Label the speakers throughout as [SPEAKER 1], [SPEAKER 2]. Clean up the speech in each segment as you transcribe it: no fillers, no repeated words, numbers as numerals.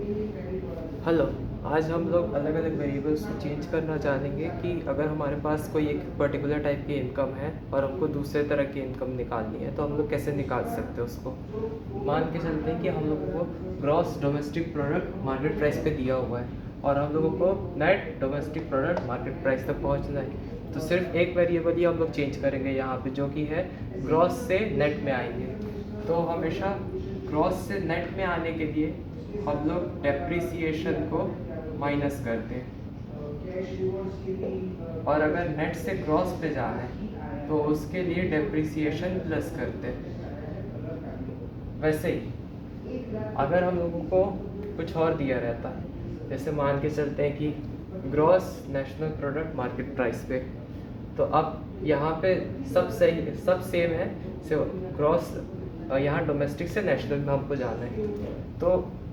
[SPEAKER 1] Hello. आज हम लोग अलग अलग वेरिएबल्स को चेंज करना जानेंगे कि अगर हमारे पास कोई एक पर्टिकुलर टाइप की इनकम है और हमको दूसरे तरह की इनकम निकालनी है तो हम लोग कैसे निकाल सकते हैं उसको। मान के चलते हैं कि हम लोगों को gross domestic product market price पे दिया हुआ है और हम लोगों को net domestic product market price तक पहुंचना है, तो सिर्फ एक वेरिएबल ही हम लोग चेंज करेंगे यहाँ पे, जो कि है ग्रॉस से नेट में आएंगे। तो हमेशा ग्रॉस से नेट में आने के लिए हम लोग डेप्रिसिएशन को माइनस करते हैं, और अगर नेट से ग्रॉस पे जाना है तो उसके लिए डेप्रिसिएशन प्लस करते हैं। वैसे ही अगर हम लोगों को कुछ और दिया रहता है, जैसे मान के चलते हैं कि gross national product market price पे, तो अब यहाँ पे सब सही, सब सेम है। सिर्फ ग्रॉस यहाँ डोमेस्टिक से नेशनल में हमको जाना है, तो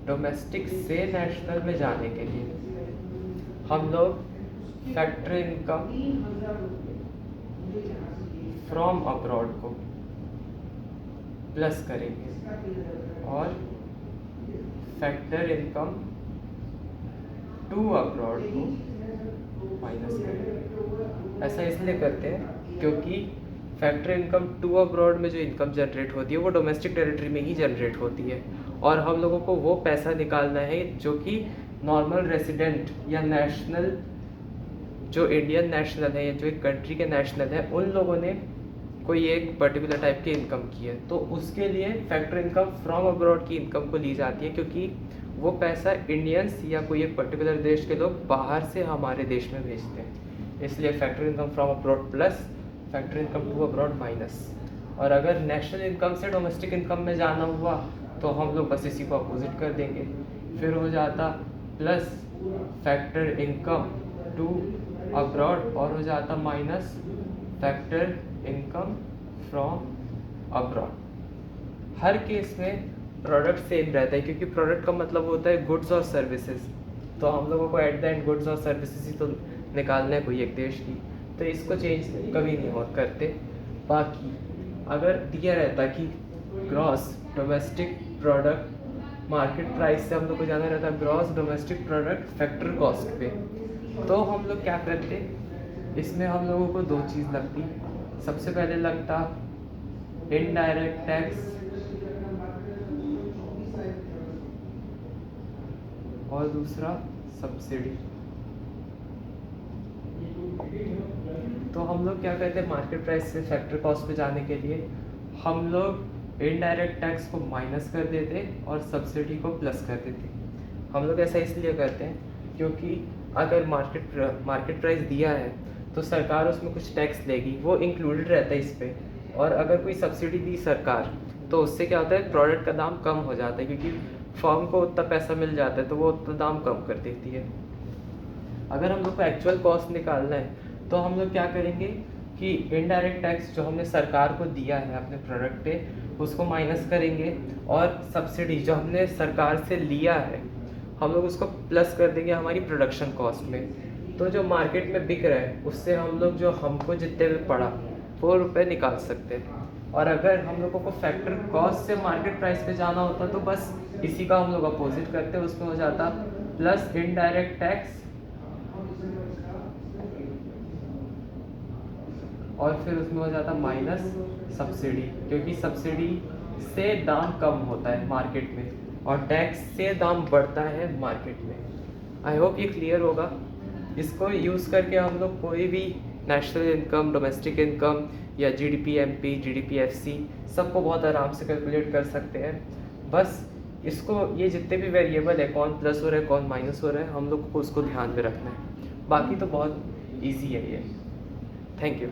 [SPEAKER 1] डोमेस्टिक से नेशनल में जाने के लिए हम लोग फैक्टर इनकम फ्रॉम अब्रॉड को प्लस करेंगे और फैक्टर इनकम टू अब्रॉड को माइनस करेंगे। ऐसा इसलिए करते हैं क्योंकि फैक्टर इनकम टू अब्रॉड में जो इनकम जनरेट होती है वो डोमेस्टिक टेरिटरी में ही जनरेट होती है, और हम लोगों को वो पैसा निकालना है जो कि नॉर्मल रेसिडेंट या नेशनल, जो इंडियन नेशनल है या जो एक कंट्री के नेशनल है, उन लोगों ने कोई एक पर्टिकुलर टाइप की इनकम की है, तो उसके लिए फैक्टर इनकम फ्रॉम अब्रॉड की इनकम को ली जाती है, क्योंकि वो पैसा इंडियंस या कोई एक पर्टिकुलर देश के लोग बाहर से हमारे देश में भेजते हैं। इसलिए factor income from abroad plus factor income to abroad minus. और अगर नेशनल इनकम से डोमेस्टिक इनकम में जाना हुआ तो हम लोग बस इसी को अपोजिट कर देंगे, फिर हो जाता plus factor income to abroad और हो जाता minus factor income from abroad. हर केस में प्रोडक्ट सेम रहता है, क्योंकि प्रोडक्ट का मतलब होता है गुड्स और सर्विसेज, तो हम लोगों को एट द एंड गुड्स और सर्विसेज ही तो निकालना है कोई एक देश की, तो इसको चेंज कभी नहीं हो करते। बाकी अगर दिया रहता कि gross domestic product market price से हम लोग को जाना रहता gross domestic product factor cost पे, तो हम लोग क्या करते, इसमें हम लोगों को दो चीज़ लगती। सबसे पहले लगता इनडायरेक्ट टैक्स और दूसरा सब्सिडी। तो हम लोग क्या करते हैं, मार्केट प्राइस से फैक्टर कॉस्ट पे जाने के लिए हम लोग इनडायरेक्ट टैक्स को माइनस कर देते और सब्सिडी को प्लस कर देते। हम लोग ऐसा इसलिए करते हैं क्योंकि अगर मार्केट प्राइस दिया है तो सरकार उसमें कुछ टैक्स लेगी, वो इंक्लूडेड रहता है इस पे, और अगर कोई सब्सिडी दी सरकार तो उससे क्या होता है, प्रोडक्ट का दाम कम हो जाता है, क्योंकि फर्म को उतना पैसा मिल जाता है तो वो उतना दाम कम कर देती है। अगर हम लोग को एक्चुअल कॉस्ट निकालना है तो हम लोग क्या करेंगे कि इनडायरेक्ट टैक्स जो हमने सरकार को दिया है अपने प्रोडक्ट पे उसको माइनस करेंगे, और सब्सिडी जो हमने सरकार से लिया है हम लोग उसको प्लस कर देंगे हमारी प्रोडक्शन कॉस्ट में। तो जो मार्केट में बिक रहा है उससे हम लोग जो हमको जितने में पड़ा वो रुपये निकाल सकते हैं। और अगर हम लोगों को फैक्टर कॉस्ट से मार्केट प्राइस पे जाना होता तो बस इसी का हम लोग अपोजिट करते, उसमें हो जाता प्लस इनडायरेक्ट टैक्स और फिर उसमें हो जाता माइनस सब्सिडी, क्योंकि सब्सिडी से दाम कम होता है मार्केट में और टैक्स से दाम बढ़ता है मार्केट में। आई होप ये क्लियर होगा। इसको यूज़ करके हम लोग कोई भी नेशनल इनकम, डोमेस्टिक इनकम या जीडीपी एमपी, जीडीपी एफसी सबको बहुत आराम से कैलकुलेट कर सकते हैं। बस इसको, ये जितने भी वेरिएबल है, कौन प्लस हो रहा है कौन माइनस हो रहा है, हम लोग को उसको ध्यान में रखना है। बाकी तो बहुत ईजी है ये। Thank you.